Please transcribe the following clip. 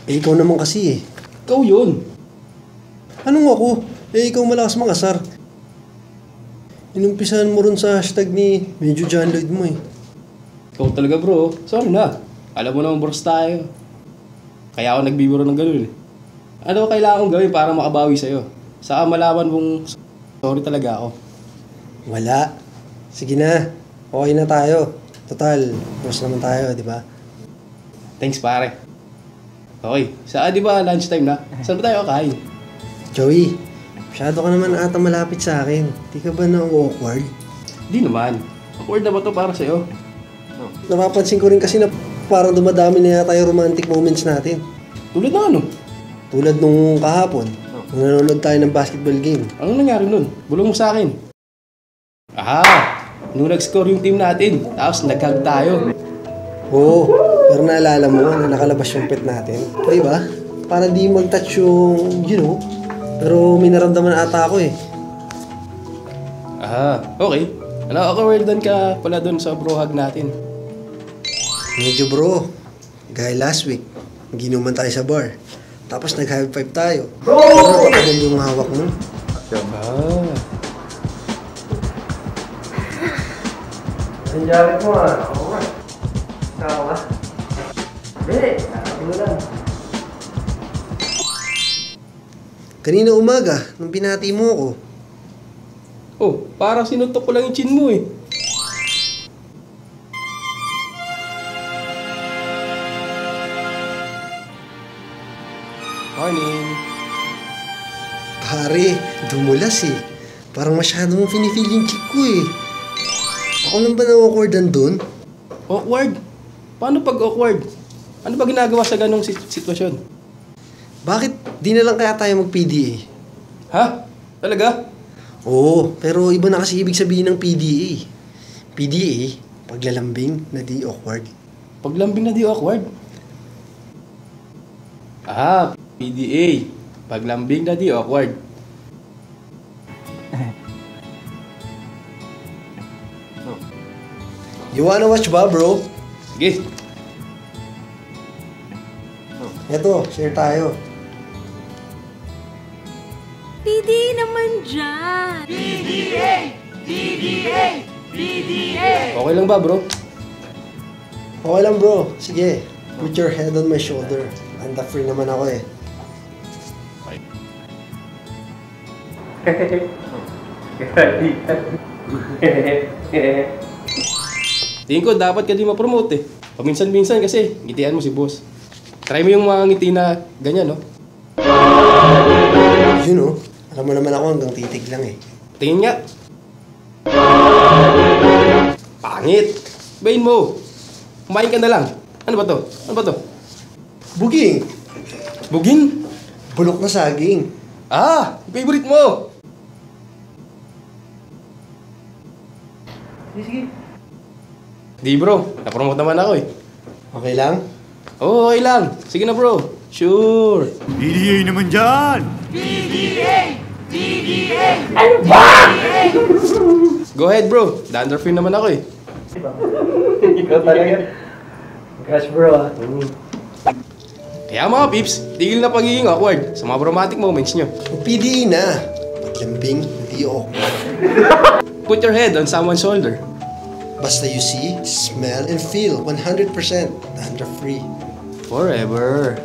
Eh, ikaw naman kasi eh. Ikaw yun. Anong ako? Eh, ikaw malakas mangasar. Inumpisahan mo rin sa hashtag ni medyo John Lloyd mo eh. Ikaw talaga bro. Sorry na. Alam mo naman bros tayo. Kaya ako nagbibiro ng ganun eh. Ano kailangan kong gawin para makabawi sa'yo? Saka malaman mong sorry talaga ako. Wala. Sige na. Okay na tayo. Total, boss naman tayo, di ba? Thanks pare. Okay, saan di ba lunchtime na? Saan ba tayo kakain? Joey, masyado ka naman ata malapit sa akin. Di ka ba na-awkward? Di naman. Awkward na ba to para sa'yo? Napapansin ko rin kasi na parang dumadami na yata yung romantic moments natin. Tulad na ano? Tulad nung kahapon, nung nanonood tayo ng basketball game. Anong nangyari nun? Bulong mo sa akin. Nung nag-score yung team natin, tapos nag-hug tayo. Oo, pero naalala mo na nakalabas yung pet natin. Di ba? Para di mag-touch yung, pero may naramdaman ata ako eh. Okay. Ako-well-done ka pala dun sa bro hug natin. Medyo bro, gaya last week, ginuman tayo sa bar. Tapos nag-high five tayo. Bro! Pero napakagal yung hawak mo. Ang jacket mo Oo nga. Saka ka? Hindi, mo lang. Kanina umaga, nung binati mo ako. Oh, parang sinutok ko lang yung chin mo eh. Morning. Pare, dumulas eh. Parang masyado mong pinifeel yung chick ko eh. Ako lang ba na-awkwardan dun? Awkward? Paano pag awkward? Ano ba ginagawa sa ganong sitwasyon? Bakit di na lang kaya tayo mag-PDA? Ha? Talaga? Oo, pero iba na kasi ibig sabihin ng PDA. PDA, paglalambing na di awkward. Paglambing na di awkward? PDA. Paglambing na di awkward. You wanna watch ba, bro? Sige. Eto, share tayo. PDA naman dyan! PDA! PDA! PDA! Okay lang ba, bro? Okay lang, bro. Sige, put your head on my shoulder. Handa free naman ako eh. Tingin ko dapat ka din ma-promote eh. Paminsan-minsan kasi, ngitian mo si boss. Try mo yung mga ngiti na ganyan, no? Alam mo naman ako hanggang titig lang eh. Tingin nga. Pangit. Bayin mo. Kumain ka na lang. Ano ba to? Buging! Buging? Bulok na saging. Favorite mo. Sige. Di bro, na-promote naman ako eh. Okay lang? Oo, okay lang. Sige na bro. Sure. PDA naman dyan! PDA! PDA! Go ahead bro. Dandruff-free naman ako eh. Ikaw talaga. Gosh bro Kaya mga peeps, tigil na pagiging awkward sa mga romantic moments nyo. PDA na. Paglambing, hindi awkward. Put your head on someone's shoulder. Basta you see, smell, and feel 100% dandruff-free. Forever.